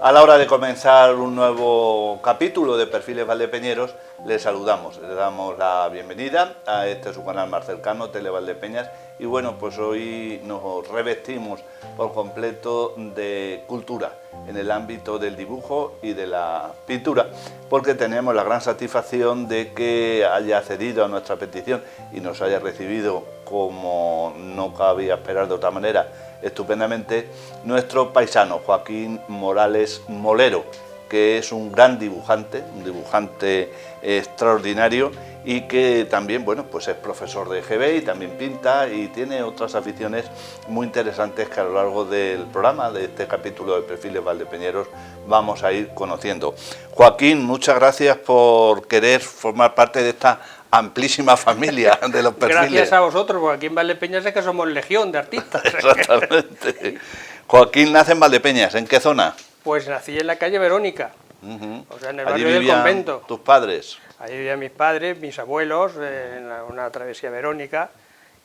A la hora de comenzar un nuevo capítulo de Perfiles Valdepeñeros, les saludamos, les damos la bienvenida a este su canal más cercano, Tele Valdepeñas, y bueno, pues hoy nos revestimos por completo de cultura en el ámbito del dibujo y de la pintura, porque tenemos la gran satisfacción de que haya accedido a nuestra petición y nos haya recibido, como no cabía esperar de otra manera, estupendamente, nuestro paisano Joaquín Morales Molero, que es un gran dibujante, un dibujante extraordinario y que también, bueno, pues es profesor de EGB y también pinta y tiene otras aficiones muy interesantes que a lo largo del programa, de este capítulo de Perfiles Valdepeñeros, vamos a ir conociendo. Joaquín, muchas gracias por querer formar parte de esta amplísima familia de los perfiles. Gracias a vosotros, porque aquí en Valdepeñas es que somos legión de artistas. Exactamente. Joaquín nace en Valdepeñas, ¿en qué zona? Pues nací en la calle Verónica, o sea, en el barrio del convento. ¿Tus padres? Allí vivían mis padres, mis abuelos, en una travesía Verónica,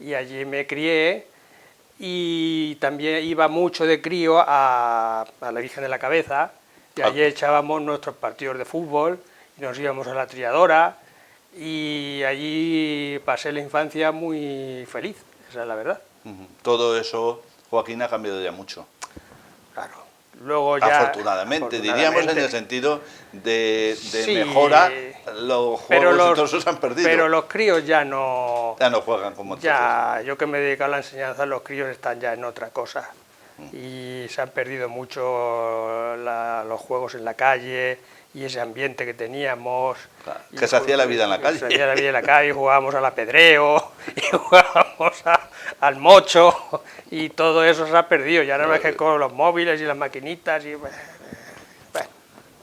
y allí me crié, y también iba mucho de crío a la Virgen de la Cabeza, y allí echábamos nuestros partidos de fútbol, y nos íbamos a la Trilladora, y allí pasé la infancia muy feliz, esa es la verdad. Todo eso, Joaquín, ha cambiado ya mucho. Claro. Luego ya, afortunadamente, diríamos en el sentido de sí, mejora, los juegos y todos se han perdido. Pero los críos ya no juegan como ya, yo que me dedico a la enseñanza, los críos están ya en otra cosa. Y se han perdido mucho los juegos en la calle y ese ambiente que teníamos. Claro, que se hacía la vida en la calle. Se hacía la vida en la calle, jugábamos al apedreo, y jugábamos al mocho, y todo eso se ha perdido. Ya no es que con los móviles y las maquinitas. Y, bueno.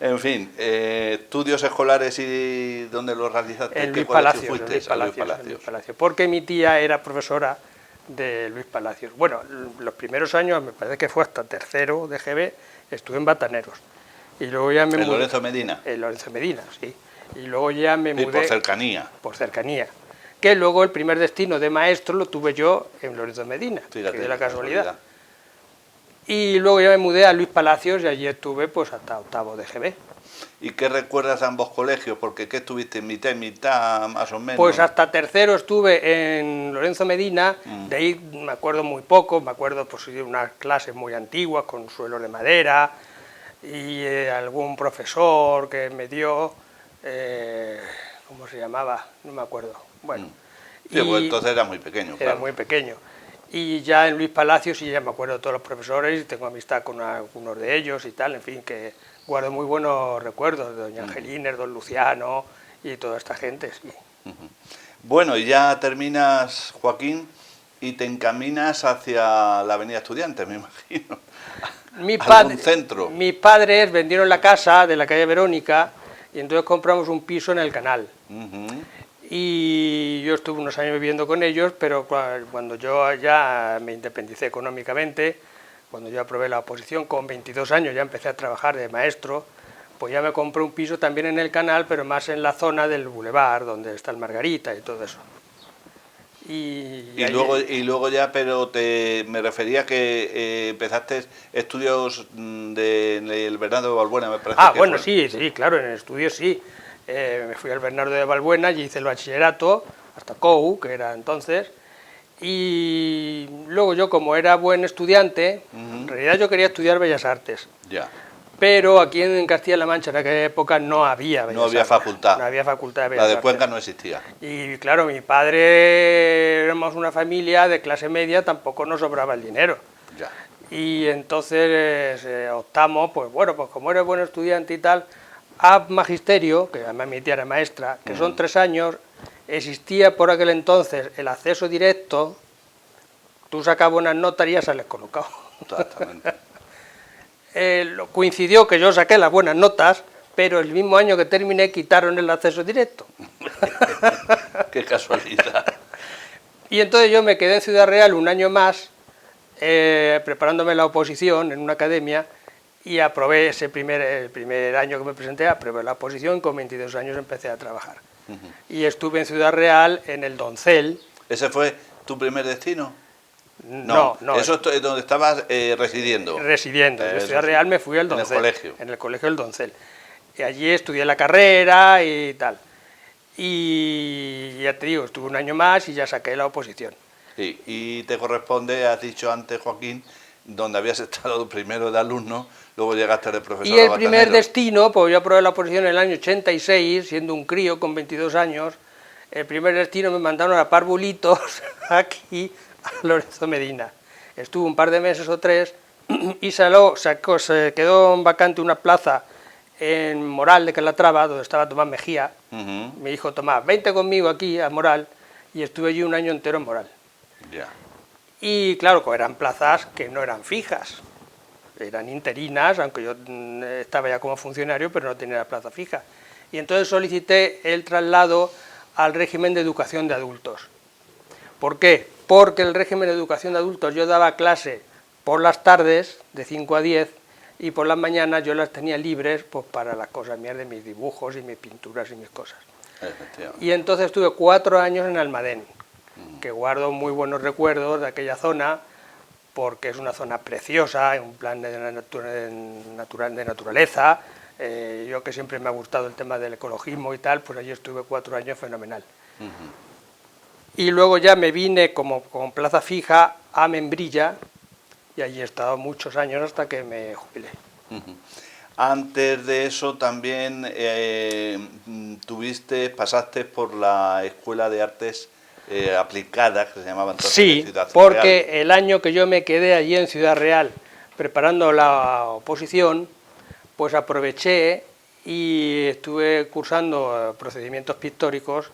En fin, estudios escolares y ¿dónde los realizaste? En Luis Palacios, Luis Palacios, porque mi tía era profesora de Luis Palacios. Bueno, los primeros años, me parece que fue hasta tercero de GB, estuve en Bataneros. Y luego ya me mudé. ¿En Lorenzo Medina? En Lorenzo Medina, sí. Y luego ya me mudé. Por cercanía. Por cercanía. Que luego el primer destino de maestro lo tuve yo en Lorenzo Medina, fíjate, que de la casualidad. Y luego ya me mudé a Luis Palacios y allí estuve pues hasta octavo de GB. ¿Y qué recuerdas de ambos colegios? Porque ¿qué estuviste mitad y mitad, más o menos? Pues hasta tercero estuve en Lorenzo Medina, de ahí me acuerdo muy poco, me acuerdo pues de unas clases muy antiguas con suelos de madera y algún profesor que me dio, ¿cómo se llamaba? No me acuerdo. Bueno. Sí, pues entonces era muy pequeño, Era muy pequeño. Y ya en Luis Palacios sí ya me acuerdo de todos los profesores y tengo amistad con algunos de ellos y tal, en fin, que guardo muy buenos recuerdos de doña Angelina, don Luciano y toda esta gente, sí. Bueno, y ya terminas, Joaquín, y te encaminas hacia la Avenida Estudiantes, me imagino. ¿Algún centro? Mis padres vendieron la casa de la calle Verónica y entonces compramos un piso en el Canal. Y yo estuve unos años viviendo con ellos, pero cuando yo ya me independicé económicamente, cuando yo aprobé la oposición, con 22 años ya empecé a trabajar de maestro, pues ya me compré un piso también en el Canal, pero más en la zona del Boulevard, donde está el Margarita y todo eso. Y luego ya, pero me refería que empezaste estudios del Bernardo de Balbuena, me parece. Bueno, sí, claro, en el estudio sí. Me fui al Bernardo de Balbuena y hice el bachillerato, hasta COU, que era entonces, y luego yo, como era buen estudiante, en realidad yo quería estudiar Bellas Artes. Ya. Pero aquí en Castilla-La Mancha en aquella época no había Bellas Artes. Facultad. No había facultad de Bellas Artes. La de Cuenca no existía. Y claro, mi padre, éramos una familia de clase media, tampoco nos sobraba el dinero. Ya. Y entonces optamos, pues bueno, pues como eres buen estudiante y tal, a magisterio, que además mi tía era maestra, que son 3 años, existía por aquel entonces el acceso directo, tú sacabas buenas notas y ya sales colocado. Exactamente. Coincidió que yo saqué las buenas notas, pero el mismo año que terminé quitaron el acceso directo. Qué casualidad. Y entonces yo me quedé en Ciudad Real un año más, preparándome la oposición en una academia, y aprobé el primer año que me presenté, aprobé la oposición y con 22 años empecé a trabajar. Y estuve en Ciudad Real, en el Doncel. ¿Ese fue tu primer destino? No, no. Eso es donde estabas residiendo. Residiendo. De Ciudad sí. Real me fui al Doncel. En el colegio. En el colegio del Doncel. Y allí estudié la carrera y tal. Y ya te digo, estuve un año más y ya saqué la oposición. Sí, y te corresponde, has dicho antes, Joaquín, donde habías estado primero de alumno, luego llegaste de profesor. Y el primer destino, pues yo aprobé la oposición en el año 86, siendo un crío con 22 años, el primer destino me mandaron a Parvulitos, aquí, a Lorenzo Medina. Estuve un par de meses o 3 y se quedó vacante una plaza en Moral de Calatrava, donde estaba Tomás Mejía. Me dijo Tomás, vente conmigo aquí a Moral, y estuve allí un año entero en Moral. Ya. Y claro, eran plazas que no eran fijas, eran interinas, aunque yo estaba ya como funcionario, pero no tenía la plaza fija. Y entonces solicité el traslado al régimen de educación de adultos. ¿Por qué? Porque el régimen de educación de adultos yo daba clase por las tardes, de 5 a 10, y por las mañanas yo las tenía libres pues, para las cosas mías de mis dibujos y mis pinturas y mis cosas. Y entonces estuve 4 años en Almadén, que guardo muy buenos recuerdos de aquella zona, porque es una zona preciosa, en un plan de naturaleza. Yo que siempre me ha gustado el tema del ecologismo y tal, pues allí estuve 4 años fenomenal. Y luego ya me vine con plaza fija a Membrilla, y allí he estado muchos años hasta que me jubilé. Antes de eso también pasaste por la Escuela de Artes Aplicadas, que se llamaba entonces, sí, Ciudad porque Real. el año que yo me quedé allí en Ciudad Real preparando la oposición, pues aproveché y estuve cursando procedimientos pictóricos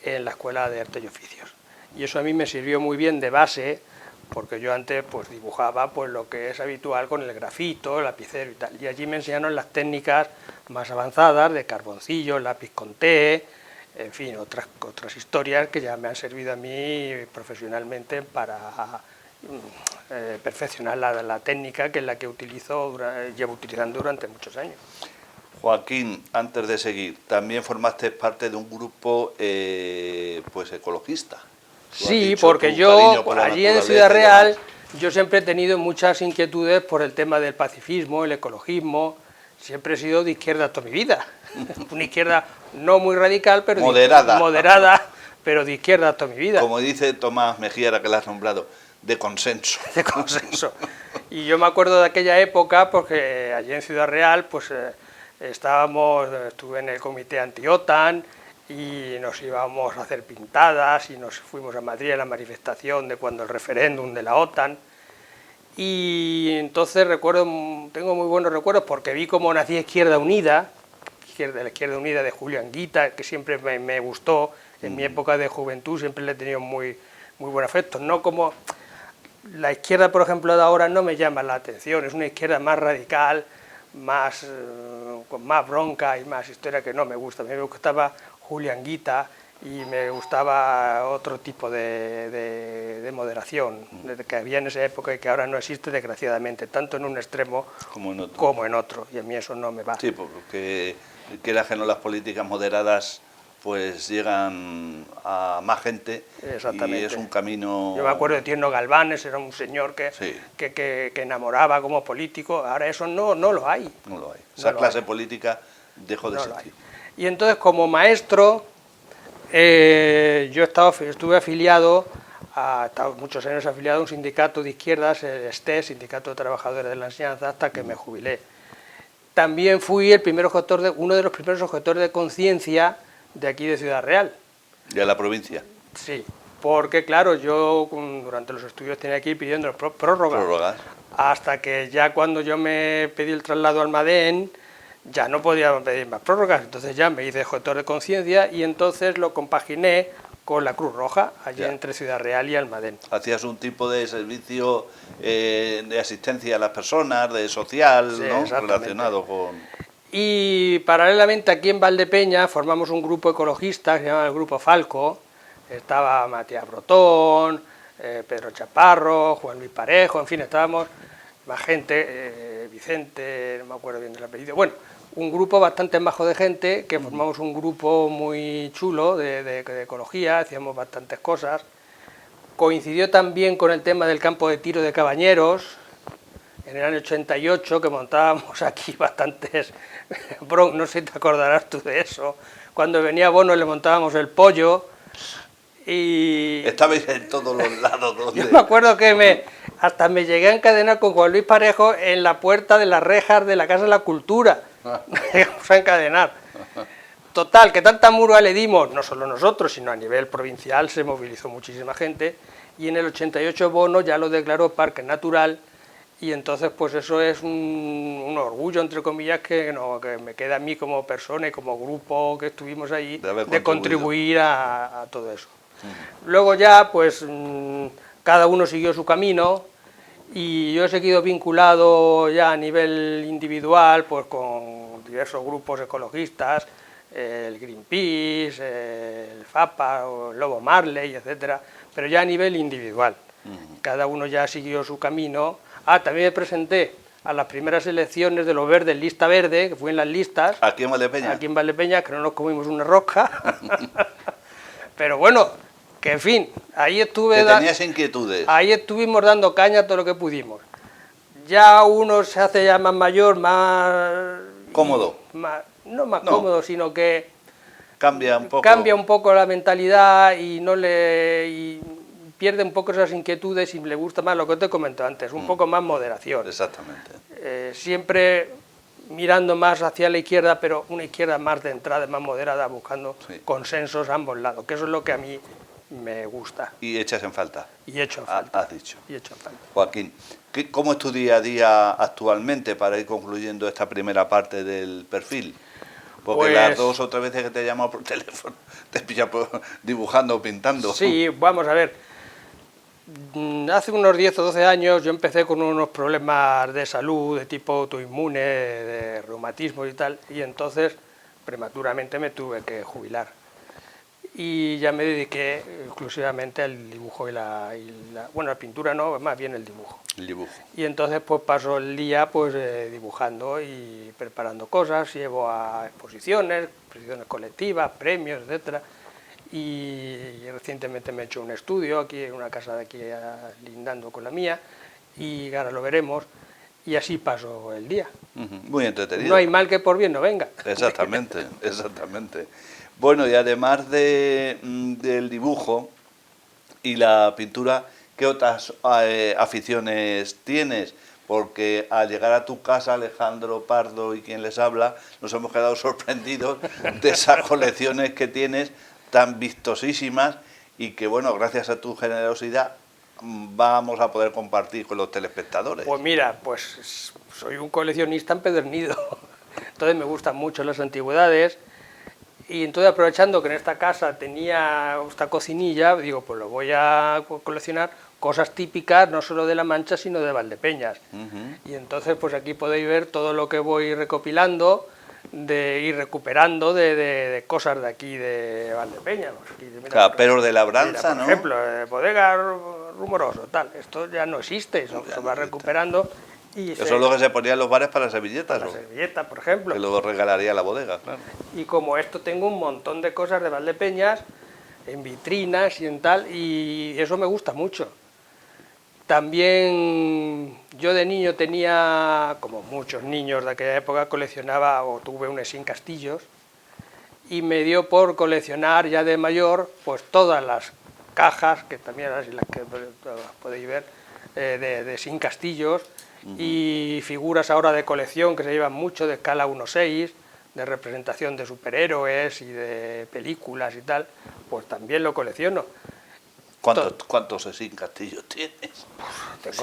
en la Escuela de Artes y Oficios. Y eso a mí me sirvió muy bien de base, porque yo antes pues dibujaba pues lo que es habitual con el grafito, el lapicero y tal. Y allí me enseñaron las técnicas más avanzadas de carboncillo, lápiz con té, en fin, otras historias que ya me han servido a mí profesionalmente para perfeccionar la técnica, que es la que llevo utilizando durante muchos años. Joaquín, antes de seguir, también formaste parte de un grupo pues ecologista. Sí, porque yo allí en Ciudad Real yo siempre he tenido muchas inquietudes por el tema del pacifismo, el ecologismo. Siempre he sido de izquierda toda mi vida. Una izquierda no muy radical, pero moderada, pero de izquierda toda mi vida. Como dice Tomás Mejía, la que la has nombrado, de consenso. De consenso. Y yo me acuerdo de aquella época, porque allí en Ciudad Real, pues estuve en el comité anti-OTAN, y nos íbamos a hacer pintadas, y nos fuimos a Madrid a la manifestación de cuando el referéndum de la OTAN. Y entonces tengo muy buenos recuerdos porque vi cómo nacía Izquierda Unida, la Izquierda Unida de Julio Anguita, que siempre me gustó, en mi época de juventud siempre le he tenido muy buen afecto. No como la izquierda, por ejemplo, de ahora no me llama la atención, es una izquierda más radical, con más bronca y más historia que no me gusta. A mí me gustaba Julio Anguita y me gustaba otro tipo de moderación que había en esa época y que ahora no existe, desgraciadamente, tanto en un extremo como en otro, y a mí eso no me va. Sí, porque quieras que no, las políticas moderadas pues llegan a más gente. Exactamente. Y es un camino... Yo me acuerdo de Tierno Galvanes, era un señor que enamoraba como político, ahora eso no lo hay. No lo hay. Esa clase política dejó de existir. Y entonces, como maestro, yo estuve afiliado, estado muchos años afiliado a un sindicato de izquierdas, el STE, Sindicato de Trabajadores de la Enseñanza, hasta que me jubilé. También fui uno de los primeros objetores de conciencia de aquí de Ciudad Real. ¿De la provincia? Sí, porque claro, yo durante los estudios tenía que ir pidiendo prórrogas. Hasta que ya cuando yo me pedí el traslado al Almadén, ya no podía pedir más prórrogas, entonces ya me hice objetor de conciencia y entonces lo compaginé con la Cruz Roja, allí entre Ciudad Real y Almadén. Hacías un tipo de servicio de asistencia a las personas, de social, sí, ¿no? Relacionado con... Y paralelamente aquí en Valdepeña formamos un grupo ecologista que se llama el Grupo Falco. Estaba Matías Brotón, Pedro Chaparro, Juan Luis Parejo, en fin, estábamos más gente, Vicente, no me acuerdo bien del apellido. Bueno, un grupo bastante majo de gente, que formamos un grupo muy chulo de ecología, hacíamos bastantes cosas. Coincidió también con el tema del campo de tiro de Cabañeros, en el año 88, que montábamos aquí bastantes... no sé si te acordarás tú de eso. Cuando venía Bono le montábamos el pollo y... Estabais en todos los lados. ¿Dónde? Yo me acuerdo que hasta me llegué a encadenar con Juan Luis Parejo en la puerta de las rejas de la Casa de la Cultura. Nos llegamos a encadenar. Total, que tanta murga le dimos, no solo nosotros, sino a nivel provincial, se movilizó muchísima gente, y en el 88 Bono ya lo declaró parque natural, y entonces pues eso es un orgullo, entre comillas, que me queda a mí como persona y como grupo que estuvimos ahí, de contribuir a todo eso. Luego ya pues cada uno siguió su camino, y yo he seguido vinculado ya a nivel individual pues con diversos grupos ecologistas, el Greenpeace, el FAPA, o el Lobo Marley, etcétera, pero ya a nivel individual. Cada uno ya siguió su camino. También me presenté a las primeras elecciones de los verdes, lista verde, que fui en las listas. ¿Aquí en Valdepeñas? Aquí en Valdepeñas, que no nos comimos una rosca. Pero bueno, que en fin, ahí estuve... Que tenías inquietudes. Ahí estuvimos dando caña todo lo que pudimos. Ya uno se hace ya más mayor, más... Cómodo. No más cómodo, sino que cambia un poco la mentalidad y pierde un poco esas inquietudes y le gusta más lo que te comentó antes, un poco más moderación. Exactamente. Siempre mirando más hacia la izquierda, pero una izquierda más de entrada, más moderada, buscando consensos a ambos lados, que eso es lo que a mí me gusta. Y echas en falta. Y echo en falta. Has dicho. Y echo en falta. Joaquín, ¿cómo es tu día a día actualmente para ir concluyendo esta primera parte del perfil? Porque las 2 o 3 veces que te he llamado por teléfono te pillas dibujando o pintando. Sí, vamos a ver. Hace unos 10 o 12 años yo empecé con unos problemas de salud de tipo autoinmune, de reumatismo y tal, y entonces prematuramente me tuve que jubilar. Y ya me dediqué exclusivamente al dibujo bueno, la pintura no, más bien el dibujo. El dibujo. Y entonces pues paso el día pues dibujando y preparando cosas, llevo a exposiciones colectivas, premios, etcétera. Y recientemente me he hecho un estudio aquí en una casa de aquí lindando con la mía, y ahora lo veremos, y así paso el día. Muy entretenido. No hay mal que por bien no venga. Exactamente, exactamente. Bueno, y además del dibujo y la pintura, ¿qué otras aficiones tienes? Porque al llegar a tu casa, Alejandro Pardo y quien les habla, nos hemos quedado sorprendidos de esas colecciones que tienes tan vistosísimas y que, bueno, gracias a tu generosidad vamos a poder compartir con los telespectadores. Pues mira, pues soy un coleccionista empedernido, entonces me gustan mucho las antigüedades, y entonces aprovechando que en esta casa tenía esta cocinilla, digo, pues lo voy a coleccionar, cosas típicas no solo de La Mancha, sino de Valdepeñas. Y entonces pues aquí podéis ver todo lo que voy recopilando, de ir recuperando de cosas de aquí de Valdepeñas. Caperos de labranza, ¿no? Por ejemplo, bodega Rumoroso, tal. Esto ya no existe, eso se va recuperando. Y eso es lo que se ponía en los bares para servilletas. Para servilletas, por ejemplo. Que luego regalaría la bodega, claro. Y como esto tengo un montón de cosas de Valdepeñas, en vitrinas y en tal, y eso me gusta mucho. También yo de niño tenía, como muchos niños de aquella época, coleccionaba o tuve un Essin Castillos, y me dio por coleccionar ya de mayor pues todas las cajas, que también así las que podéis ver, de Essin Castillos, y figuras ahora de colección que se llevan mucho de escala 1:6, de representación de superhéroes y de películas y tal, pues también lo colecciono. ¿Cuántos Essin Castillos tienes?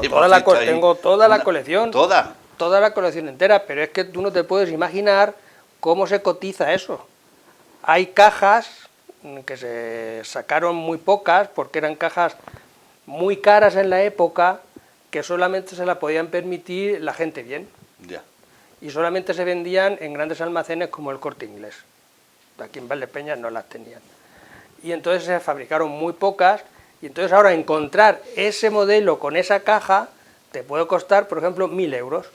Tengo toda la colección. ¿Toda? Toda la colección entera, pero es que tú no te puedes imaginar cómo se cotiza eso. Hay cajas que se sacaron muy pocas, porque eran cajas muy caras en la época, que solamente se la podían permitir la gente bien. Ya. Y solamente se vendían en grandes almacenes como el Corte Inglés. Aquí en Valdepeñas no las tenían. Y entonces se fabricaron muy pocas, y entonces ahora encontrar ese modelo con esa caja te puede costar, por ejemplo, 1.000 euros.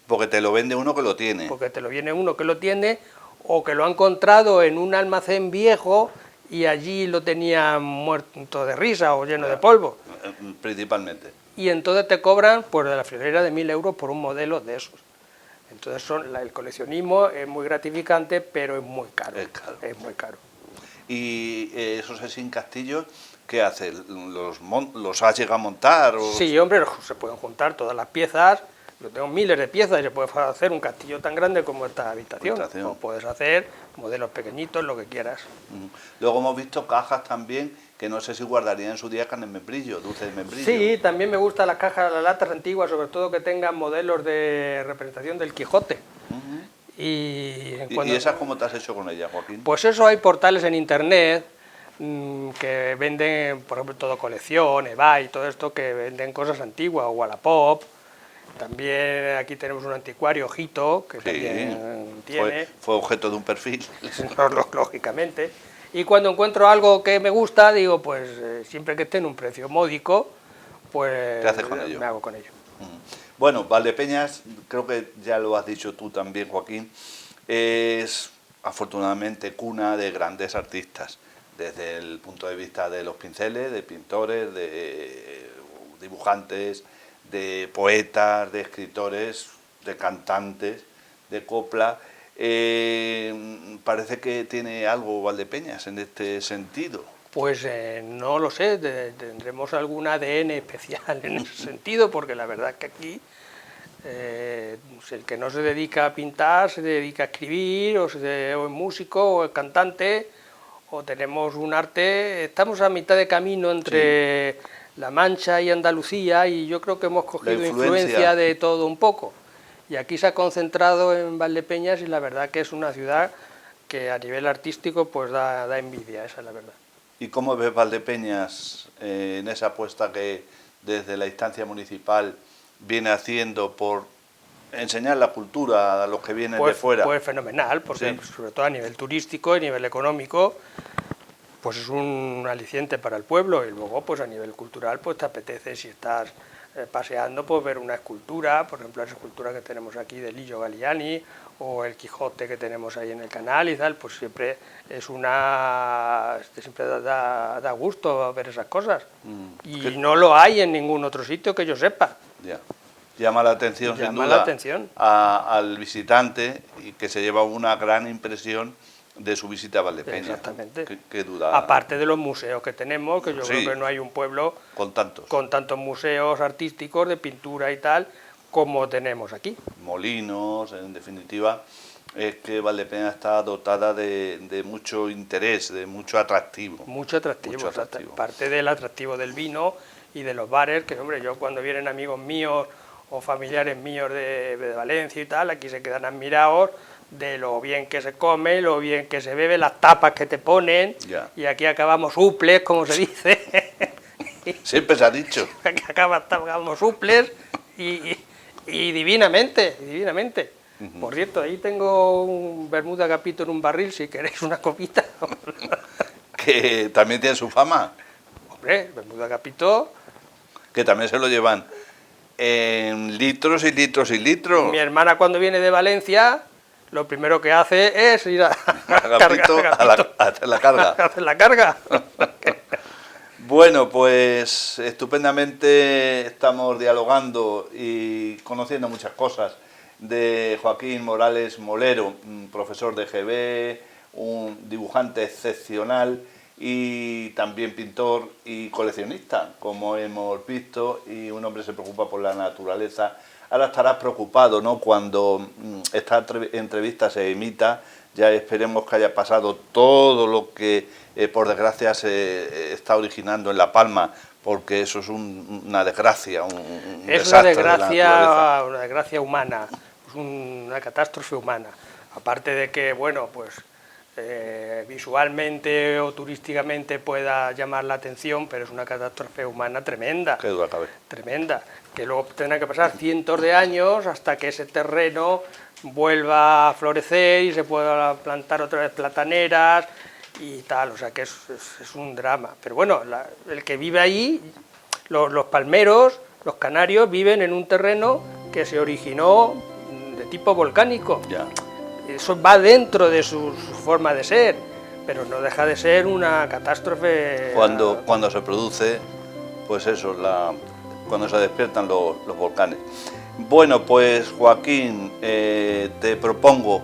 Porque te lo vende uno que lo tiene. Porque te lo viene uno que lo tiene, o que lo ha encontrado en un almacén viejo y allí lo tenían muerto de risa o lleno de polvo. Principalmente. Y entonces te cobran pues de la friolera de 1000 euros por un modelo de esos. Entonces el coleccionismo es muy gratificante, pero es muy caro. Es caro. Es muy caro. ¿Y esos Sessin Castillos qué hace? ¿Los has llegado a montar? O... Sí, hombre, se pueden juntar todas las piezas. Yo tengo miles de piezas y se puede hacer un castillo tan grande como esta habitación. O puedes hacer modelos pequeñitos, lo que quieras. Luego hemos visto cajas también, que no sé si guardarían en su día carne de membrillo, dulce de membrillo. Sí, también me gustan las cajas, las latas antiguas, sobre todo que tengan modelos de representación del Quijote. ¿Y esas cómo te has hecho con ellas, Joaquín? Pues eso, hay portales en internet que venden, por ejemplo, todo colección, eBay, todo esto, que venden cosas antiguas, o Wallapop. También aquí tenemos un anticuario, Ojito, que también tiene. Fue objeto de un perfil. Lógicamente. Y cuando encuentro algo que me gusta, digo, pues siempre que esté en un precio módico, pues ¿qué haces con ello? Me hago con ello. Bueno, Valdepeñas, creo que ya lo has dicho tú también, Joaquín, es afortunadamente cuna de grandes artistas, desde el punto de vista de los pinceles, de pintores, de dibujantes, de poetas, de escritores, de cantantes, de copla. Parece que tiene algo Valdepeñas en este sentido. Pues no lo sé, tendremos algún ADN especial en ese sentido, porque la verdad es que aquí el que no se dedica a pintar, se dedica a escribir, o es músico, o es cantante, o tenemos un arte. Estamos a mitad de camino entre La Mancha y Andalucía, y yo creo que hemos cogido influencia de todo un poco. Y aquí se ha concentrado en Valdepeñas, y la verdad que es una ciudad que a nivel artístico pues da envidia, esa es la verdad. ¿Y cómo ves Valdepeñas en esa apuesta que desde la instancia municipal viene haciendo por enseñar la cultura a los que vienen de fuera? Pues fenomenal, porque sobre todo a nivel turístico, a nivel económico, pues es un aliciente para el pueblo, y luego pues a nivel cultural pues te apetece, si estás paseando, pues ver una escultura, por ejemplo la escultura que tenemos aquí de Lillo Galiani, o el Quijote que tenemos ahí en el canal y tal, pues siempre es siempre da gusto ver esas cosas. Y no lo hay en ningún otro sitio que yo sepa. Ya. Llama la atención, sin duda, al visitante, y que se lleva una gran impresión de su visita a Valdepeñas. Exactamente. ¿Qué duda? Aparte de los museos que tenemos, que yo creo que no hay un pueblo con tantos museos artísticos de pintura y tal como tenemos aquí. Molinos, en definitiva, es que Valdepeñas está dotada de mucho interés, de mucho atractivo. Mucho atractivo. Aparte del atractivo del vino y de los bares, que hombre, yo cuando vienen amigos míos o familiares míos de Valencia y tal, aquí se quedan admirados de lo bien que se come, lo bien que se bebe, las tapas que te ponen, y aquí acabamos uples, como se dice. Siempre se ha dicho. Aquí acabamos uples y divinamente, divinamente. Por cierto, ahí tengo un vermut de agapito en un barril, si queréis una copita. Que también tiene su fama. Hombre, vermut de agapito. Que también se lo llevan en litros y litros y litros. Mi hermana cuando viene de Valencia, lo primero que hace es ir a Agapito, a hacer la carga. A hacer la carga. Bueno, pues estupendamente estamos dialogando y conociendo muchas cosas de Joaquín Morales Molero, un profesor de GB, un dibujante excepcional y también pintor y coleccionista, como hemos visto, y un hombre que se preocupa por la naturaleza. Ahora estarás preocupado, ¿no?, cuando esta entrevista se emita. Ya esperemos que haya pasado todo lo que, por desgracia, se está originando en La Palma, porque eso es una desgracia, un desastre de la naturaleza. Una desgracia humana, es una catástrofe humana. Aparte de que, bueno, pues visualmente o turísticamente pueda llamar la atención, pero es una catástrofe humana tremenda. Qué duda cabe. Tremenda, que luego tendrán que pasar cientos de años hasta que ese terreno vuelva a florecer y se pueda plantar otra vez plataneras y tal, o sea que es un drama. Pero bueno, el que vive ahí, los palmeros, los canarios, viven en un terreno que se originó de tipo volcánico. Ya. Eso va dentro de su forma de ser, pero no deja de ser una catástrofe. Cuando se produce, pues eso, cuando se despiertan los volcanes. Bueno, pues Joaquín, te propongo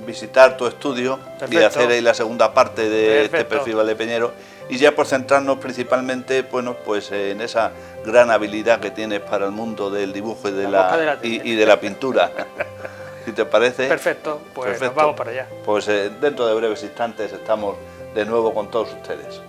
visitar tu estudio. Perfecto. Y hacer ahí la segunda parte de Perfecto. este perfil valdepeñero, y ya por centrarnos principalmente, bueno, pues en esa gran habilidad que tienes para el mundo del dibujo y de la pintura. ¿Si te parece? Perfecto, pues Perfecto. nos vamos para allá. Pues dentro de breves instantes estamos de nuevo con todos ustedes.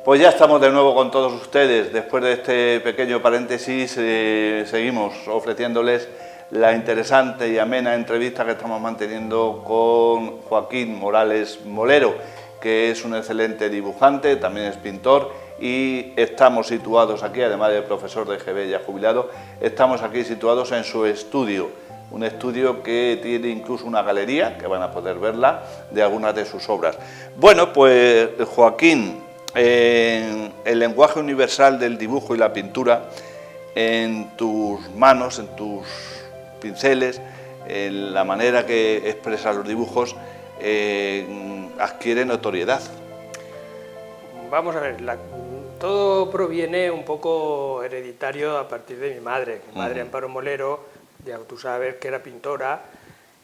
Pues ya estamos de nuevo con todos ustedes. Después de este pequeño paréntesis, seguimos ofreciéndoles la interesante y amena entrevista que estamos manteniendo con Joaquín Morales Molero, que es un excelente dibujante, también es pintor, y estamos situados aquí, además de profesor de GB ya jubilado, estamos aquí situados en su estudio, un estudio que tiene incluso una galería, que van a poder verla, de algunas de sus obras. Bueno, pues Joaquín, en el lenguaje universal del dibujo y la pintura, en tus manos, en tus pinceles, en la manera que expresas los dibujos, adquiere notoriedad. Vamos a ver, todo proviene un poco hereditario a partir de mi madre. Mi madre, Amparo Molero, ya tú sabes que era pintora,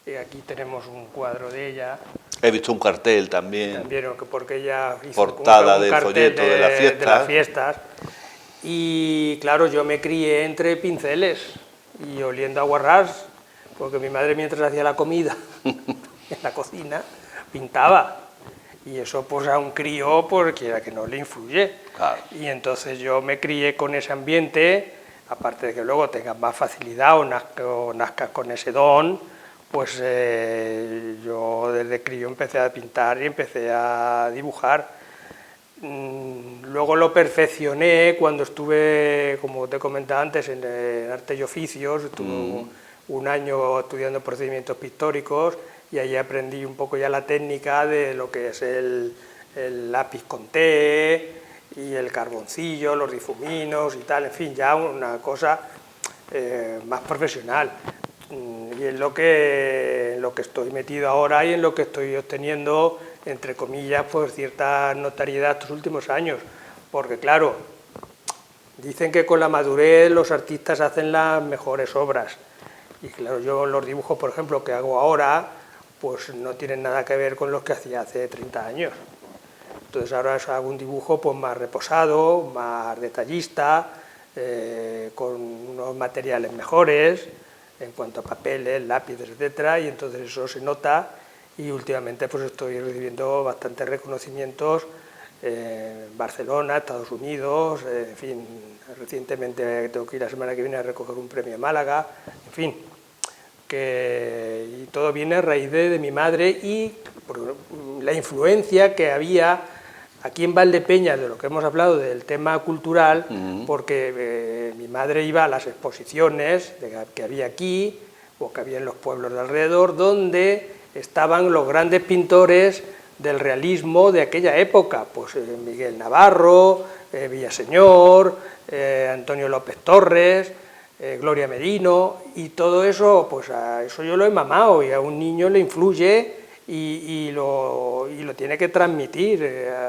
y aquí tenemos un cuadro de ella. He visto un cartel también. También, porque ella hizo portada un del cartel folleto de las fiestas. Y claro, yo me crié entre pinceles y oliendo a guarrás, porque mi madre, mientras hacía la comida en la cocina, pintaba. Y eso pues a un crío, pues quiera que no, le influye. Claro. Y entonces yo me crié con ese ambiente, aparte de que luego tengas más facilidad o nazcas con ese don, pues yo desde crío empecé a pintar y empecé a dibujar. Luego lo perfeccioné cuando estuve, como te comentaba antes, en arte y oficios. Estuve un año estudiando procedimientos pictóricos y ahí aprendí un poco ya la técnica de lo que es el lápiz con té y el carboncillo, los difuminos y tal, en fin, ya una cosa más profesional. Y en lo que estoy metido ahora y en lo que estoy obteniendo, entre comillas, pues cierta notariedad estos últimos años, porque claro, dicen que con la madurez los artistas hacen las mejores obras, y claro, yo los dibujos, por ejemplo, que hago ahora, pues no tienen nada que ver con los que hacía hace 30 años. Entonces ahora hago un dibujo pues más reposado, más detallista, con unos materiales mejores, en cuanto a papeles, lápices, etcétera, y entonces eso se nota, y últimamente pues estoy recibiendo bastantes reconocimientos en Barcelona, Estados Unidos, en fin, recientemente tengo que ir la semana que viene a recoger un premio en Málaga, en fin, y todo viene a raíz de mi madre y por la influencia que había aquí en Valdepeñas, de lo que hemos hablado del tema cultural, porque mi madre iba a las exposiciones que había aquí, o que había en los pueblos de alrededor, donde estaban los grandes pintores del realismo de aquella época, pues Miguel Navarro, Villaseñor, Antonio López Torres, Gloria Merino, y todo eso, pues a eso yo lo he mamado, y a un niño le influye y lo tiene que transmitir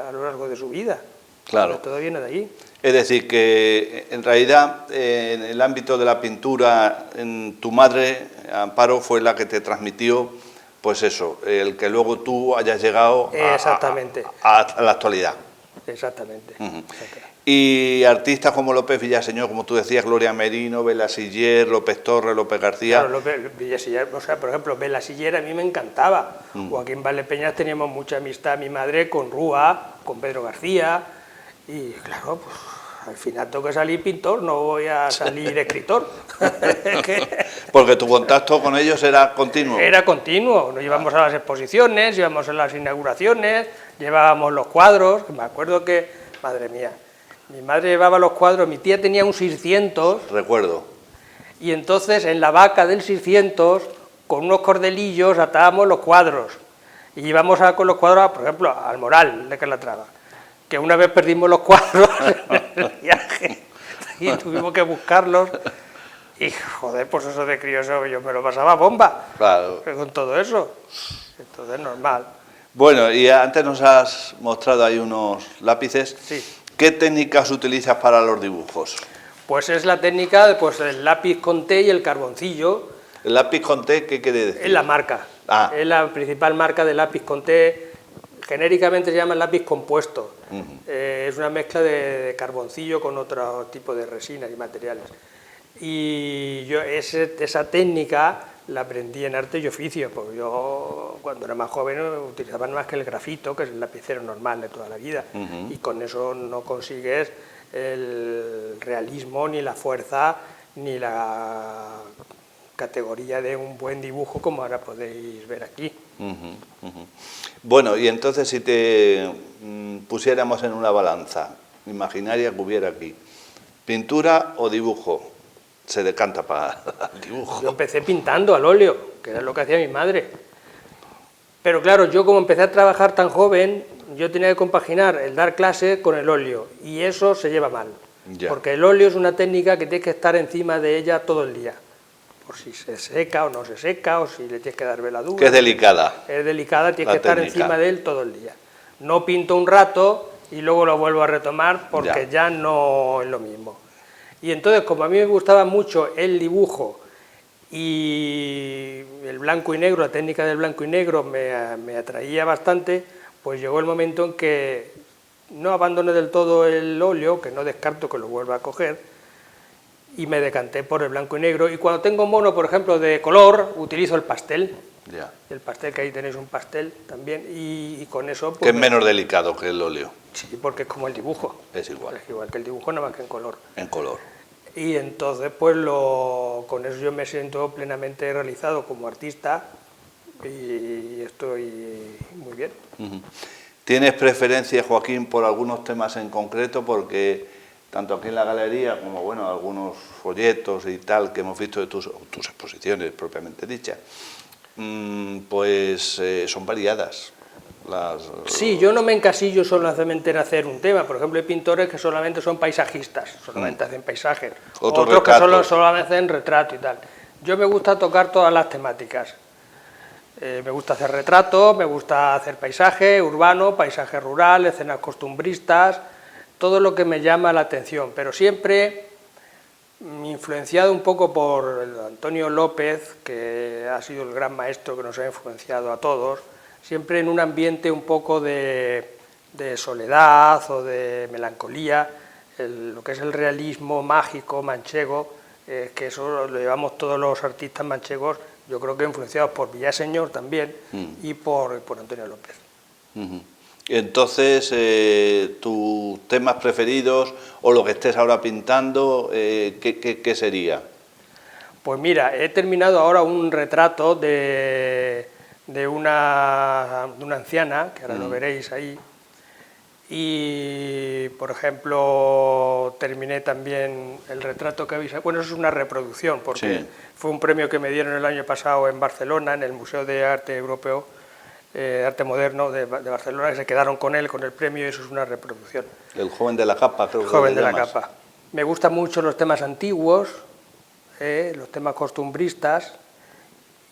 a lo largo de su vida. Claro. Todo viene de ahí. Es decir, que en realidad en el ámbito de la pintura, tu madre, Amparo, fue la que te transmitió, pues eso, el que luego tú hayas llegado Exactamente. a la actualidad. Exactamente. Y artistas como López Villaseñor, como tú decías, Gloria Merino, Belasiller, López Torres, López García. Claro, Villaseñor, o sea, por ejemplo, Belasiller a mí me encantaba. O aquí en Valdepeñas teníamos mucha amistad, mi madre, con Rúa, con Pedro García, y claro, pues al final tengo que salir pintor, no voy a salir escritor. Porque tu contacto con ellos era continuo. Era continuo, nos íbamos a las exposiciones, íbamos a las inauguraciones, llevábamos los cuadros, me acuerdo que, madre mía, mi madre llevaba los cuadros, mi tía tenía un 600. Recuerdo. Y entonces en la vaca del 600, con unos cordelillos atábamos los cuadros. Y íbamos con los cuadros, por ejemplo, al Moral de Calatrava, que una vez perdimos los cuadros en el viaje. y tuvimos que buscarlos. Y joder, pues eso de crío, eso yo me lo pasaba bomba, Claro. con todo eso. Entonces, normal. Bueno, y antes nos has mostrado ahí unos lápices. Sí. ¿Qué técnicas utilizas para los dibujos? Pues es la técnica, pues el lápiz con té y el carboncillo. ¿El lápiz con té qué quiere decir? Es la marca. Ah. Es la principal marca de lápiz con té. Genéricamente se llama lápiz compuesto. Es una mezcla de carboncillo con otro tipo de resinas y materiales. Y yo esa técnica la aprendí en arte y oficio, porque yo cuando era más joven utilizaba más que el grafito, que es el lapicero normal de toda la vida, y con eso no consigues el realismo, ni la fuerza, ni la categoría de un buen dibujo, como ahora podéis ver aquí. Bueno, y entonces si te pusiéramos en una balanza imaginaria que hubiera aquí, ¿pintura o dibujo? Se decanta para el dibujo. Yo empecé pintando al óleo, que era lo que hacía mi madre. Pero claro, yo como empecé a trabajar tan joven, yo tenía que compaginar el dar clase con el óleo, y eso se lleva mal. Ya. Porque el óleo es una técnica que tienes que estar encima de ella todo el día. Por si se seca o no se seca, o si le tienes que dar veladura. Que es delicada. Es delicada, tienes La que estar técnica. encima de él todo el día. No pinto un rato y luego lo vuelvo a retomar porque ya no es lo mismo. Y entonces, como a mí me gustaba mucho el dibujo y el blanco y negro, la técnica del blanco y negro me atraía bastante, pues llegó el momento en que no abandoné del todo el óleo, que no descarto que lo vuelva a coger, y me decanté por el blanco y negro. Y cuando tengo mono, por ejemplo, de color, utilizo el pastel. Ya. El pastel, que ahí tenéis un pastel también, y con eso... Pues, Que es menos delicado que el óleo. Sí, porque es como el dibujo. Es igual. Es igual que el dibujo, nada más que en color. En color. Y entonces, pues con eso yo me siento plenamente realizado como artista y estoy muy bien. ¿Tienes preferencia, Joaquín, por algunos temas en concreto? Porque tanto aquí en la galería como, bueno, algunos folletos y tal que hemos visto de tus exposiciones propiamente dichas, pues son variadas. Sí, yo no me encasillo solamente en hacer un tema. Por ejemplo, hay pintores que solamente son paisajistas, solamente hacen paisajes. Otros que solamente hacen retrato y tal. Yo me gusta tocar todas las temáticas. Me gusta hacer retrato, me gusta hacer paisaje urbano, paisaje rural, escenas costumbristas, todo lo que me llama la atención, pero siempre influenciado un poco por Antonio López, que ha sido el gran maestro que nos ha influenciado a todos, siempre en un ambiente un poco de soledad o de melancolía, lo que es el realismo mágico manchego, que eso lo llevamos todos los artistas manchegos, yo creo que influenciados por Villaseñor también y por Antonio López. Entonces, tus temas preferidos o lo que estés ahora pintando, ¿qué sería? Pues mira, he terminado ahora un retrato de una anciana, que ahora lo veréis ahí, y por ejemplo terminé también el retrato que habéis... Bueno, eso es una reproducción, porque fue un premio que me dieron el año pasado en Barcelona, en el Museo de Arte Europeo, Arte Moderno de Barcelona, que se quedaron con él, con el premio, y eso es una reproducción. El joven de la capa, creo que joven de la capa. Me gustan mucho los temas antiguos, los temas costumbristas,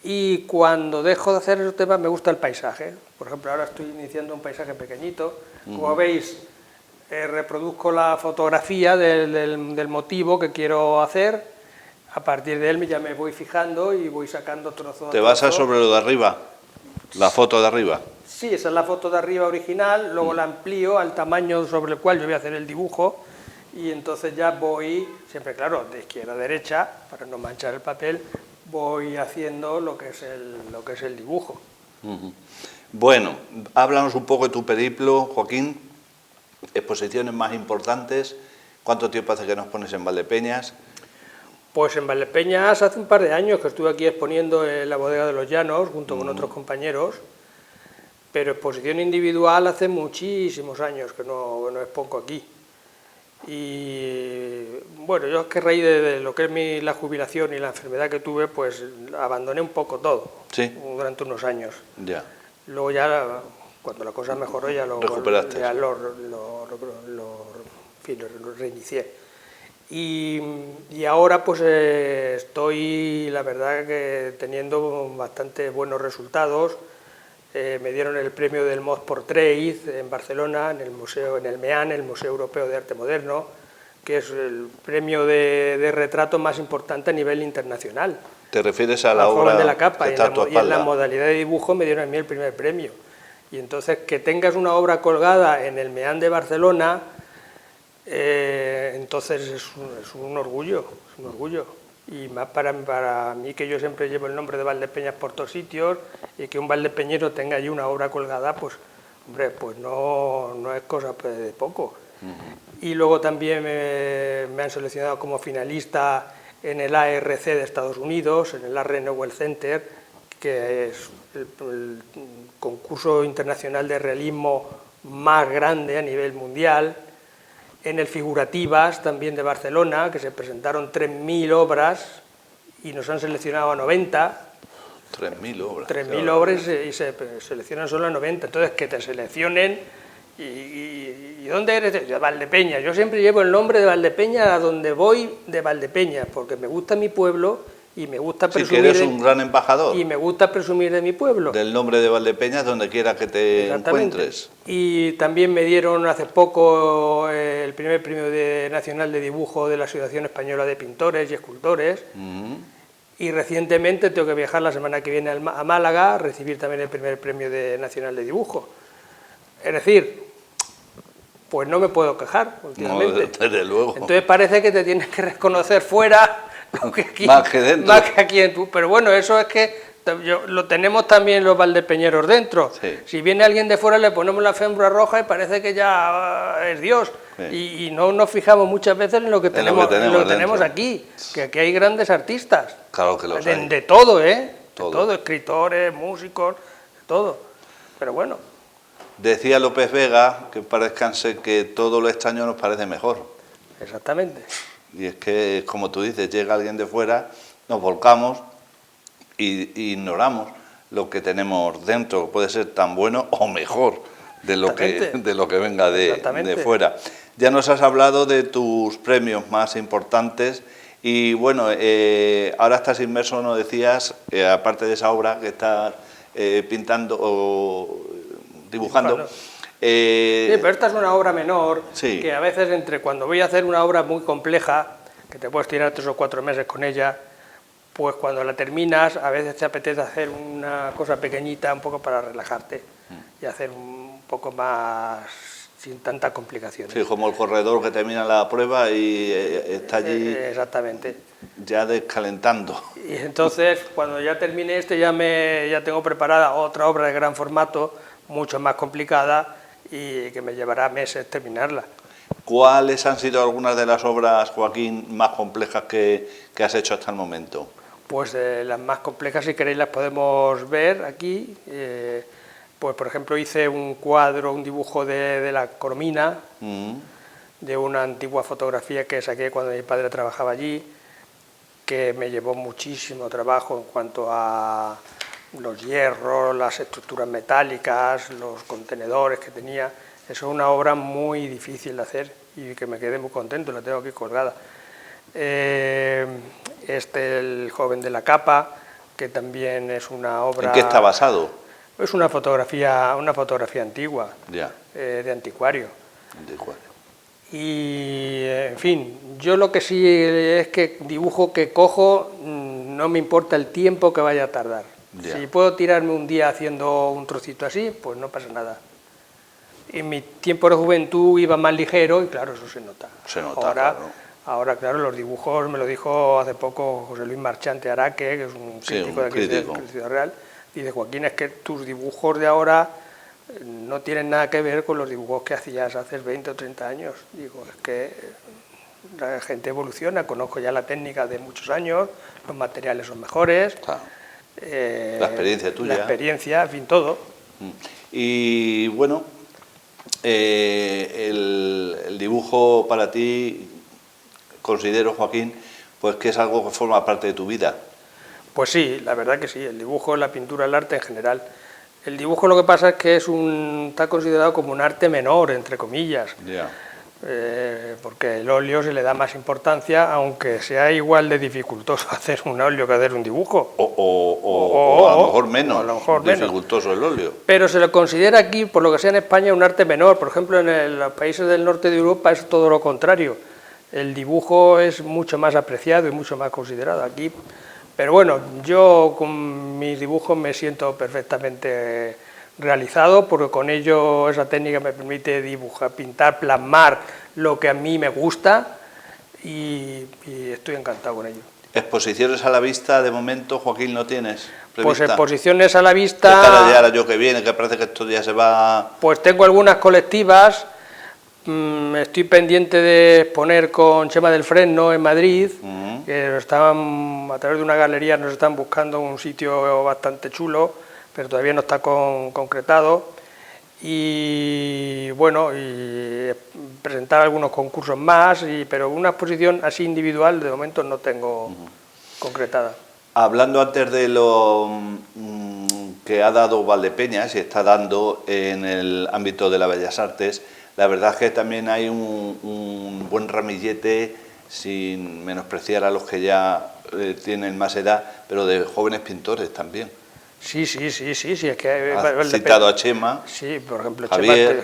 y cuando dejo de hacer esos temas me gusta el paisaje. Por ejemplo, ahora estoy iniciando un paisaje pequeñito. Como veis, reproduzco la fotografía del motivo que quiero hacer. A partir de él ya me voy fijando y voy sacando trozo a ¿Te basas sobre lo de arriba? ¿La foto de arriba? Sí, esa es la foto de arriba original, luego la amplío al tamaño sobre el cual yo voy a hacer el dibujo, y entonces ya voy, siempre claro, de izquierda a derecha, para no manchar el papel, voy haciendo lo que es el dibujo. Bueno, háblanos un poco de tu periplo, Joaquín, exposiciones más importantes, ¿cuánto tiempo hace que nos pones en Valdepeñas? Pues en Valdepeñas hace un par de años que estuve aquí exponiendo en la Bodega de los Llanos, junto con otros compañeros, pero exposición individual hace muchísimos años que no expongo aquí. Y bueno, yo es que a raíz de lo que es la jubilación y la enfermedad que tuve, pues abandoné un poco todo, durante unos años. Ya. Luego ya, cuando la cosa mejoró, ya lo reinicié. Y ahora pues estoy, la verdad, que teniendo bastante buenos resultados. Me dieron el premio del Mod Portrait en Barcelona, en el MEAN, el Museo Europeo de Arte Moderno, que es el premio de retrato más importante a nivel internacional. ¿Te refieres a la obra de la capa? que está a tu Y en la espalda? modalidad de dibujo me dieron a mí el primer premio. Y entonces que tengas una obra colgada en el MEAN de Barcelona, entonces es un orgullo, es un orgullo. Y más para mí, que yo siempre llevo el nombre de Valdepeñas por todos sitios, y que un valdepeñero tenga allí una obra colgada, pues hombre, pues no es cosa de poco. Y luego también me han seleccionado como finalista en el ARC de Estados Unidos, en el ARC Newell Center, que es el concurso internacional de realismo más grande a nivel mundial. En el Figurativas, también de Barcelona, que se presentaron 3.000 obras y nos han seleccionado a 90. 3.000 obras. 3.000 obras y se seleccionan solo a 90. Entonces, que te seleccionen. ¿Y dónde eres? Yo, de Valdepeñas. Yo siempre llevo el nombre de Valdepeñas a donde voy, de Valdepeñas, porque me gusta mi pueblo y me gusta presumir. Sí, que eres un gran embajador. Y me gusta presumir de mi pueblo. Del nombre de Valdepeñas, donde quiera que te encuentres. Y también me dieron hace poco el primer premio nacional de dibujo de la Asociación Española de Pintores y Escultores. Y recientemente tengo que viajar la semana que viene a Málaga a recibir también el primer premio nacional de dibujo. Es decir, pues no me puedo quejar últimamente. No, desde luego. Entonces parece que te tienes que reconocer fuera más que dentro. Más que aquí en tu... Pero bueno, eso es que lo tenemos también los valdepeñeros dentro. Sí. Si viene alguien de fuera le ponemos la alfombra roja y parece que ya es Dios. Sí. Y no nos fijamos muchas veces en lo que tenemos aquí, que aquí hay grandes artistas. Claro que los hay. De todo, ¿eh? Todo. De todo, escritores, músicos, de todo. Pero bueno. Decía López Vega, que parezcanse que todo lo extraño nos parece mejor. Exactamente. Y es que, como tú dices, llega alguien de fuera, nos volcamos y ignoramos lo que tenemos dentro. Puede ser tan bueno o mejor de lo que venga de fuera. Ya nos has hablado de tus premios más importantes y bueno, ahora estás inmerso, nos decías, aparte de esa obra que estás pintando o dibujando. Sí, pero esta es una obra menor, sí, que a veces cuando voy a hacer una obra muy compleja, que te puedes tirar 3 o 4 meses con ella, pues cuando la terminas a veces te apetece hacer una cosa pequeñita un poco para relajarte y hacer un poco más sin tanta complicación. Sí, como el corredor que termina la prueba y está allí exactamente, ya descalentando. Y entonces cuando ya termine ya tengo preparada otra obra de gran formato, mucho más complicada, y que me llevará meses terminarla. ¿Cuáles han sido algunas de las obras, Joaquín, más complejas que has hecho hasta el momento? Pues las más complejas, si queréis, las podemos ver aquí. Pues por ejemplo hice un cuadro, un dibujo de la Coromina, de una antigua fotografía que saqué cuando mi padre trabajaba allí, que me llevó muchísimo trabajo en cuanto a los hierros, las estructuras metálicas, los contenedores que tenía. Eso es una obra muy difícil de hacer y que me quedé muy contento, la tengo aquí colgada. El joven de la capa, que también es una obra... ¿En qué está basado? Es una fotografía antigua, ya. De anticuario. Y, en fin, yo lo que sí es que dibujo que cojo, no me importa el tiempo que vaya a tardar. Ya. Si puedo tirarme un día haciendo un trocito así, pues no pasa nada. En mi tiempo de juventud iba más ligero y claro, eso se nota. Se nota, ahora, claro, los dibujos, me lo dijo hace poco José Luis Marchante Araque, que es un crítico de aquí de Ciudad Real, y dice: Joaquín, es que tus dibujos de ahora no tienen nada que ver con los dibujos que hacías hace 20 o 30 años. Digo, es que la gente evoluciona, conozco ya la técnica de muchos años, los materiales son mejores. Claro. La experiencia tuya. La experiencia, en fin, todo. Y bueno, el dibujo para ti, considero, Joaquín, pues que es algo que forma parte de tu vida. Pues sí, la verdad que sí, el dibujo, la pintura, el arte en general. El dibujo, lo que pasa es que está considerado como un arte menor, entre comillas. Yeah. porque el óleo se le da más importancia, aunque sea igual de dificultoso hacer un óleo que hacer un dibujo. O a lo mejor menos, a lo mejor menos. dificultoso el óleo. Pero se lo considera aquí, por lo que sea en España, un arte menor. Por ejemplo, en los países del norte de Europa es todo lo contrario. El dibujo es mucho más apreciado y mucho más considerado aquí. Pero bueno, yo con mis dibujos me siento perfectamente realizado, porque con ello esa técnica me permite dibujar, pintar, plasmar lo que a mí me gusta y estoy encantado con ello. ¿Exposiciones a la vista de momento, Joaquín, no tienes prevista? Pues exposiciones a la vista... ¿Qué tal ya el año que viene? Que parece que esto ya se va... Pues tengo algunas colectivas, estoy pendiente de exponer con Chema del Fresno en Madrid, que estaban, a través de una galería nos están buscando un sitio bastante chulo, pero todavía no está concretado, y bueno, y presentar algunos concursos más, pero una exposición así individual de momento no tengo concretada. Hablando antes de lo que ha dado Valdepeñas y está dando en el ámbito de las bellas artes, la verdad es que también hay un buen ramillete, sin menospreciar a los que ya tienen más edad, pero de jóvenes pintores también. Sí, es que... Has citado a Chema. Sí, por ejemplo, Javier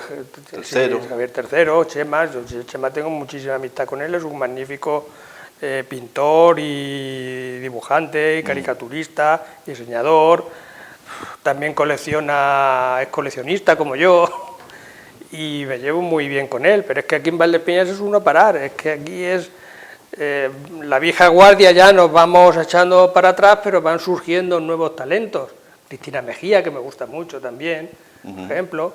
Chema, III. Sí, Javier III, Chema, Chema tengo muchísima amistad con él, es un magnífico pintor y dibujante, y caricaturista, diseñador, también es coleccionista como yo, y me llevo muy bien con él, pero es que aquí en Valdepeñas es uno parar, es que aquí es... la vieja guardia ya nos vamos echando para atrás, pero van surgiendo nuevos talentos. Cristina Mejía, que me gusta mucho también, por ejemplo.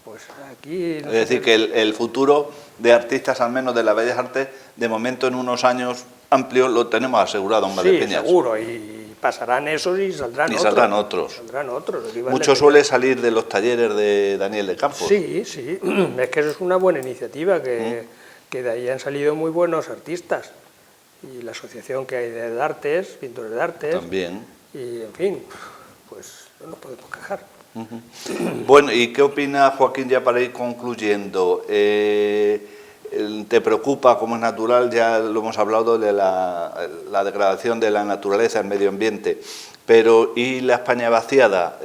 Pues aquí... Es decir, que el futuro de artistas, al menos de las bellas artes, de momento en unos años amplios lo tenemos asegurado en Valdepeñas. Sí, seguro, y pasarán esos y saldrán otros. Saldrán otros. Mucho suele salir de los talleres de Daniel de Campos. Sí, es que eso es una buena iniciativa, que de ahí han salido muy buenos artistas. Y la asociación que hay de artes, pintores de artes... También. Y, en fin, pues no nos podemos quejar. Bueno, ¿y qué opina Joaquín, ya para ir concluyendo? ¿Te preocupa, como es natural, ya lo hemos hablado, de la degradación de la naturaleza, el medio ambiente, pero ¿y la España vaciada?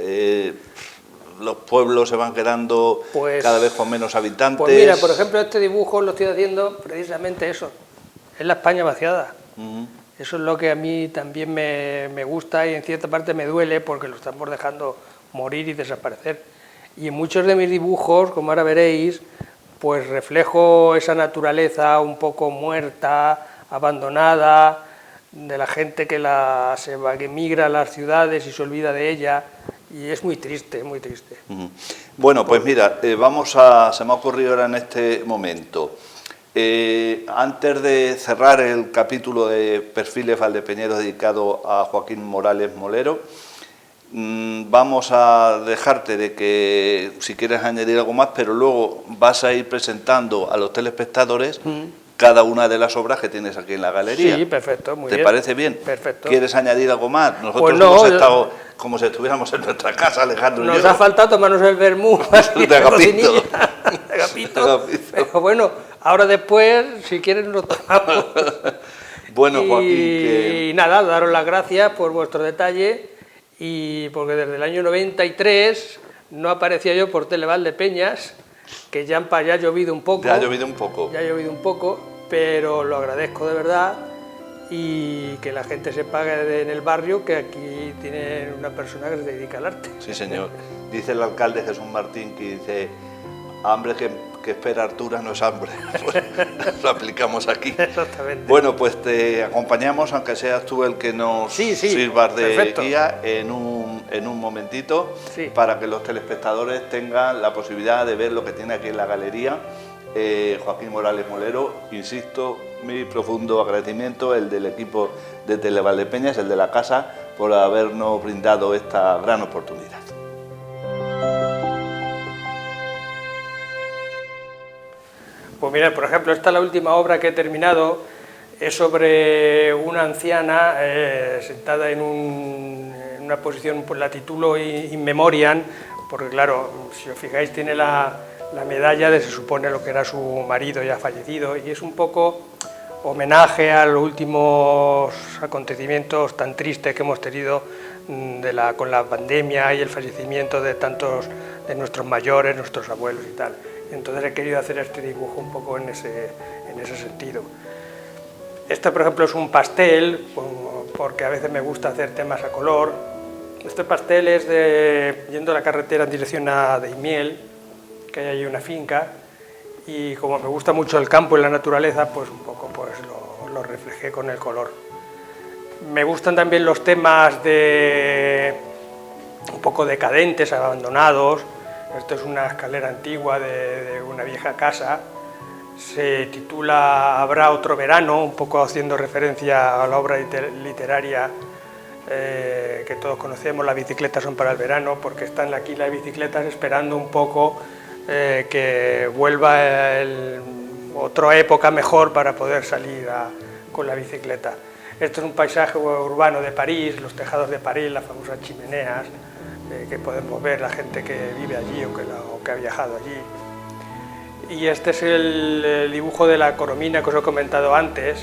¿Los pueblos se van quedando cada vez con menos habitantes? Pues mira, por ejemplo, este dibujo lo estoy haciendo precisamente eso, es la España vaciada. Eso es lo que a mí también me gusta y en cierta parte me duele, porque lo estamos dejando morir y desaparecer. Y en muchos de mis dibujos, como ahora veréis, pues reflejo esa naturaleza un poco muerta, abandonada, de la gente que migra a las ciudades y se olvida de ella, y es muy triste, muy triste. Bueno, pues mira, se me ha ocurrido ahora en este momento... antes de cerrar el capítulo de Perfiles Valdepeñeros dedicado a Joaquín Morales Molero, vamos a dejarte de que si quieres añadir algo más, pero luego vas a ir presentando a los telespectadores cada una de las obras que tienes aquí en la galería. Sí, perfecto, muy bien. ¿Te parece bien? Perfecto. ¿Quieres añadir algo más? Nosotros pues no, hemos estado como si estuviéramos en nuestra casa, Alejandro y yo. Nos ha faltado tomarnos el vermú de agapito. Pero bueno, ahora después, si quieres, nos tomamos. Bueno, Joaquín, y nada, daros las gracias por vuestro detalle, y porque desde el año 93 no aparecía yo por Tele Valdepeñas, que ya ha llovido un poco. Ya ha llovido un poco. Ya ha llovido un poco, pero lo agradezco de verdad, y que la gente sepa en el barrio que aquí tienen una persona que se dedica al arte. Sí, señor. Dice el alcalde Jesús Martín que dice: hambre que espera Artura no es hambre. Pues lo aplicamos aquí. Exactamente. Bueno, pues te acompañamos, aunque seas tú el que nos sirvas de guía en un momentito, para que los telespectadores tengan la posibilidad de ver lo que tiene aquí en la galería Joaquín Morales Molero. Insisto, mi profundo agradecimiento, el del equipo de Tele Valdepeñas, el de la casa, por habernos brindado esta gran oportunidad. Pues mira, por ejemplo, esta es la última obra que he terminado, es sobre una anciana sentada en una posición, pues la titulo In Memoriam, porque claro, si os fijáis tiene la la medalla de, se supone, lo que era su marido ya fallecido, y es un poco homenaje a los últimos acontecimientos tan tristes que hemos tenido con la pandemia y el fallecimiento de tantos de nuestros mayores, nuestros abuelos y tal. Entonces he querido hacer este dibujo un poco en ese sentido. Este, por ejemplo, es un pastel, porque a veces me gusta hacer temas a color. Este pastel es yendo a la carretera en dirección a Daimiel, que hay ahí una finca, y como me gusta mucho el campo y la naturaleza, pues un poco pues lo reflejé con el color. Me gustan también los temas un poco decadentes, abandonados. Esto es una escalera antigua de una vieja casa. Se titula Habrá otro verano, un poco haciendo referencia a la obra literaria que todos conocemos, Las bicicletas son para el verano, porque están aquí las bicicletas esperando un poco que vuelva otra época mejor para poder salir con la bicicleta. Esto es un paisaje urbano de París, los tejados de París, las famosas chimeneas que podemos ver, la gente que vive allí o que ha viajado allí. Y este es el dibujo de la coromina que os he comentado antes,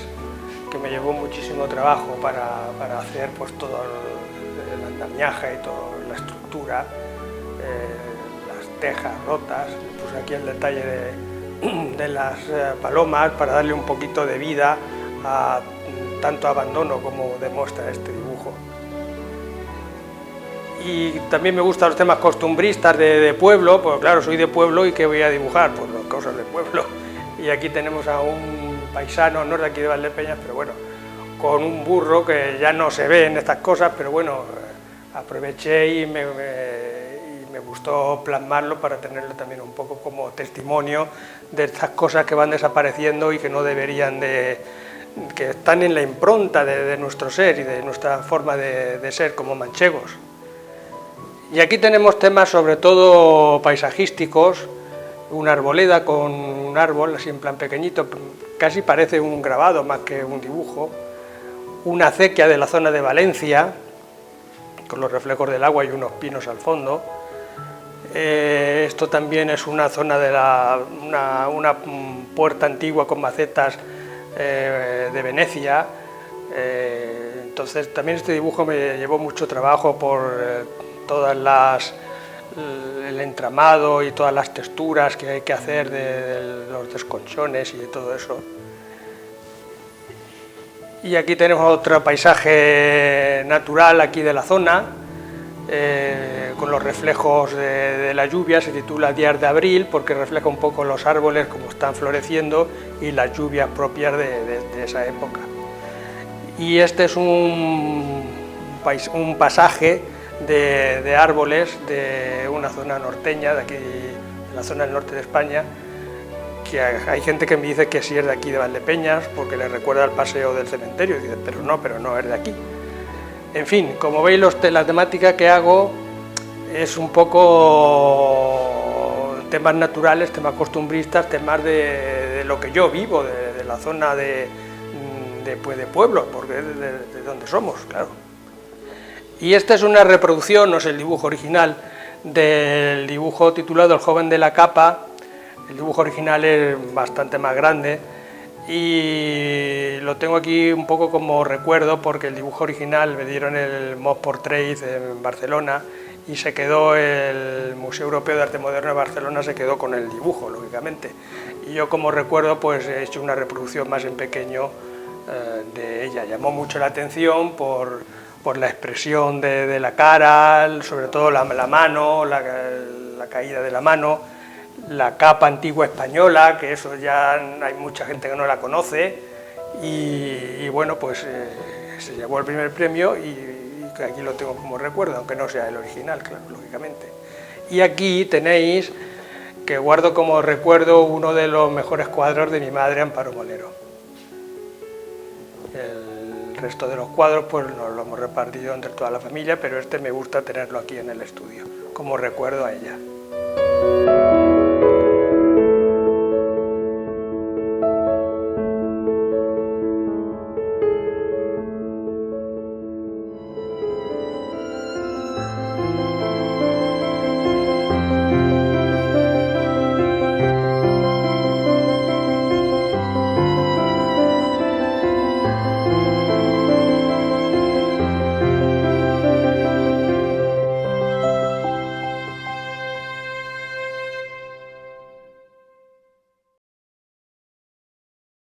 que me llevó muchísimo trabajo para hacer pues, todo el andamiaje y toda la estructura, las tejas rotas. Puse aquí el detalle de las palomas para darle un poquito de vida a tanto abandono como demuestra este dibujo. Y también me gustan los temas costumbristas de pueblo, pues claro, soy de pueblo y ¿qué voy a dibujar? Pues las cosas de pueblo. Y aquí tenemos a un paisano, no es de aquí de Valdepeñas, pero bueno, con un burro que ya no se ve en estas cosas, pero bueno, aproveché y me gustó plasmarlo para tenerlo también un poco como testimonio de estas cosas que van desapareciendo y que no deberían que están en la impronta de nuestro ser y de nuestra forma de ser como manchegos. Y aquí tenemos temas sobre todo paisajísticos, una arboleda con un árbol así en plan pequeñito, casi parece un grabado más que un dibujo, una acequia de la zona de Valencia, con los reflejos del agua y unos pinos al fondo. Esto también es una zona de una puerta antigua con macetas de Venecia. Entonces también este dibujo me llevó mucho trabajo por todas el entramado y todas las texturas que hay que hacer de los desconchones y de todo eso. Y aquí tenemos otro paisaje natural aquí de la zona, con los reflejos de la lluvia. Se titula Días de Abril porque refleja un poco los árboles como están floreciendo y las lluvias propias de esa época. Y este es un pasaje de árboles de una zona norteña, de aquí, de la zona del norte de España, que hay gente que me dice que sí es de aquí de Valdepeñas porque le recuerda al paseo del cementerio, y dice, pero no es de aquí. En fin, como veis la temática que hago es un poco temas naturales, temas costumbristas, temas de lo que yo vivo, de la zona de pueblo, porque es de donde somos, claro. Y esta es una reproducción, no es el dibujo original, del dibujo titulado El joven de la capa. El dibujo original es bastante más grande y lo tengo aquí un poco como recuerdo porque el dibujo original me dieron el Mos Portrait en Barcelona y se quedó, el Museo Europeo de Arte Moderno de Barcelona se quedó con el dibujo, lógicamente. Y yo como recuerdo pues he hecho una reproducción más en pequeño de ella. Llamó mucho la atención por la expresión de la cara, sobre todo la mano, la caída de la mano, la capa antigua española, que eso ya hay mucha gente que no la conoce, y bueno, pues se llevó el primer premio y aquí lo tengo como recuerdo, aunque no sea el original, claro, lógicamente. Y aquí tenéis que guardo como recuerdo uno de los mejores cuadros de mi madre, Amparo Molero. El resto de los cuadros pues nos lo hemos repartido entre toda la familia, pero este me gusta tenerlo aquí en el estudio, como recuerdo a ella.